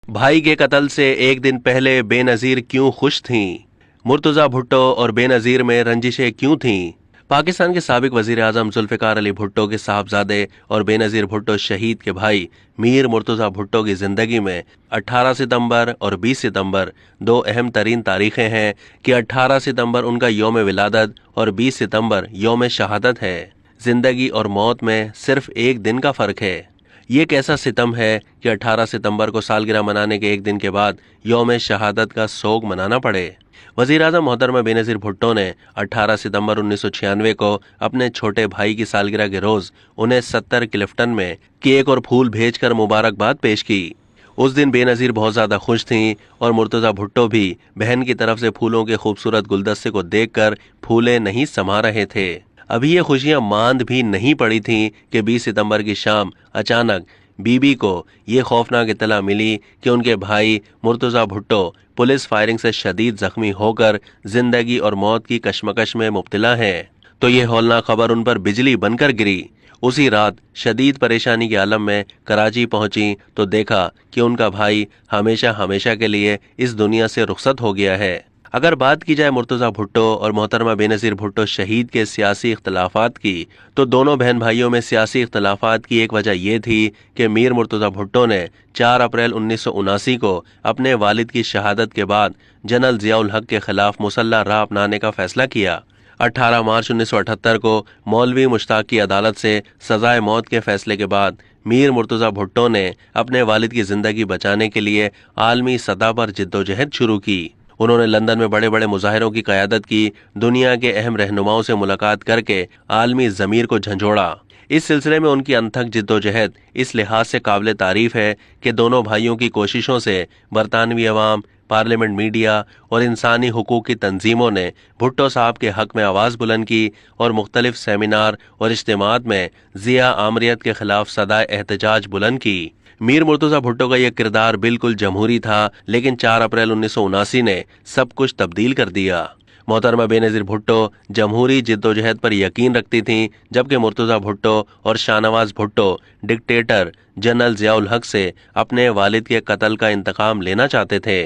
भाई के कत्ल से एक दिन पहले बेनज़ीर क्यों खुश थीं? मुर्तज़ा भुट्टो और बेनज़ीर में रंजिशें क्यों थीं? पाकिस्तान के साबिक वज़ीर आज़म जुल्फ़िकार अली भुट्टो के साहबजादे और बेनज़ीर भुट्टो शहीद के भाई मीर मुर्तज़ा भुट्टो की ज़िंदगी में 18 सितंबर और 20 सितंबर दो अहम तरीन तारीखें हैं कि 18 सितंबर उनका यौम विलादत और 20 सितंबर यौम शहादत है। ज़िंदगी और मौत में सिर्फ एक दिन का फ़र्क है। ये कैसा सितम है कि 18 सितंबर को सालगिरह मनाने के एक दिन के बाद यौम शहादत का सोग मनाना पड़े। वज़ीर आज़म मोहतरमा बेनज़ीर भुट्टो ने 18 सितंबर 1996 को अपने छोटे भाई की सालगिरह के रोज़ उन्हें 70 क्लिफ्टन में केक और फूल भेजकर मुबारकबाद पेश की। उस दिन बेनज़ीर बहुत ज़्यादा खुश थीं और मुर्तज़ा भुट्टो भी बहन की तरफ से फूलों के खूबसूरत गुलदस्ते को देखकर फूले नहीं समा रहे थे। अभी ये खुशियां मांद भी नहीं पड़ी थीं कि 20 सितंबर की शाम अचानक बीबी को ये खौफनाक इत्तला मिली कि उनके भाई मुर्तज़ा भुट्टो पुलिस फायरिंग से शदीद जख्मी होकर जिंदगी और मौत की कशमकश में मुब्तला हैं। तो ये हौलनाक खबर उन पर बिजली बनकर गिरी। उसी रात शदीद परेशानी के आलम में कराची पहुंची तो देखा कि उनका भाई हमेशा हमेशा के लिए इस दुनिया से रुखसत हो गया है। अगर बात की जाए मुर्तज़ा भुट्टो और मोहतरमा बेनज़ीर भुट्टो शहीद के सियासी इख्तलाफात की, तो दोनों बहन भाइयों में सियासी इख्तलाफात की एक वजह यह थी कि मीर मुर्तज़ा भुट्टो ने 4 अप्रैल 1979 को अपने वालिद की शहादत के बाद जनरल ज़ियाउल हक के खिलाफ मुसल्लह राह अपनाने का फैसला किया। 18 मार्च 1978 को मौलवी मुश्ताक की अदालत से सजाए मौत के फैसले के बाद मीर मुर्तज़ा भुट्टो ने अपने वालिद की जिंदगी बचाने के लिए आलमी सतह पर जिद्दोजहद शुरू की। उन्होंने लंदन में बड़े बड़े मुजाहिरों की क़यादत की, दुनिया के अहम रहनुमाओं से मुलाकात करके आलमी ज़मीर को झंझोड़ा। इस सिलसिले में उनकी अनथक जिद्दोजहद इस लिहाज से काबिल तारीफ है कि दोनों भाइयों की कोशिशों से बरतानवी अवाम, पार्लियामेंट, मीडिया और इंसानी हुकूक की तंजीमों ने भुट्टो साहब के हक में आवाज़ बुलंद की और मुख्तलिफ सेमिनार और इज्तिमात में ज़िया आमरियत के खिलाफ सदाए एहतजाज बुलंद की। मीर मुर्तज़ा भुट्टो का यह किरदार बिल्कुल जमहूरी था, लेकिन 4 अप्रैल 1979 ने सब कुछ तब्दील कर दिया। मोहतरमा बेनज़ीर भुट्टो जमहूरी जिद्दोजहद पर यकीन रखती थीं, जबकि मुर्तज़ा भुट्टो और शाहनवाज भुट्टो डिक्टेटर जनरल ज़ियाउल हक से अपने वालिद के कत्ल का इंतकाम लेना चाहते थे।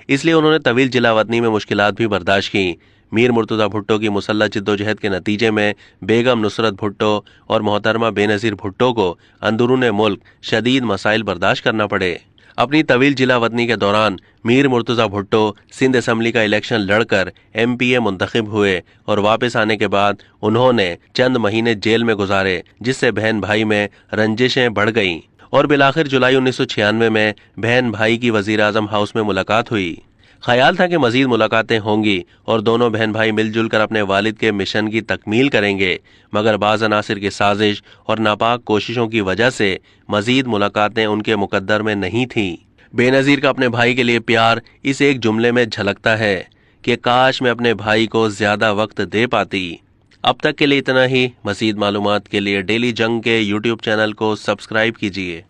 इसलिए उन्होंने तवील जिलावतनी में मुश्किलात भी बर्दाश्त की। मीर मुर्तज़ा भुट्टो की मुसल्लह जिद्दोजहद के नतीजे में बेगम नुसरत भुट्टो और मोहतरमा बेनज़ीर भुट्टो को अंदरूने मुल्क शदीद मसाइल बर्दाश्त करना पड़े। अपनी तवील जिलावतनी के दौरान मीर मुर्तज़ा भुट्टो सिंध असम्बली का इलेक्शन लड़कर MPA मुंतखब हुए और वापस आने के बाद उन्होंने चंद महीने जेल में गुजारे, जिससे बहन भाई में रंजिशें बढ़ गईं और बिलाखिर जुलाई 1996 में बहन भाई की वज़ीर आज़म हाउस में मुलाकात हुई। ख्याल था कि मजीद मुलाकातें होंगी और दोनों बहन भाई मिलजुल कर अपने वालिद के मिशन की तकमील करेंगे, मगर बाज़ अनासिर की साजिश और नापाक कोशिशों की वजह से मजीद मुलाकातें उनके मुकद्दर में नहीं थीं। बेनज़ीर का अपने भाई के लिए प्यार इस एक जुमले में झलकता है कि काश मैं अपने भाई को ज़्यादा वक्त दे पाती। अब तक के लिए इतना ही। मजीद मालूमात के लिए डेली जंग के YouTube चैनल को सब्सक्राइब कीजिए।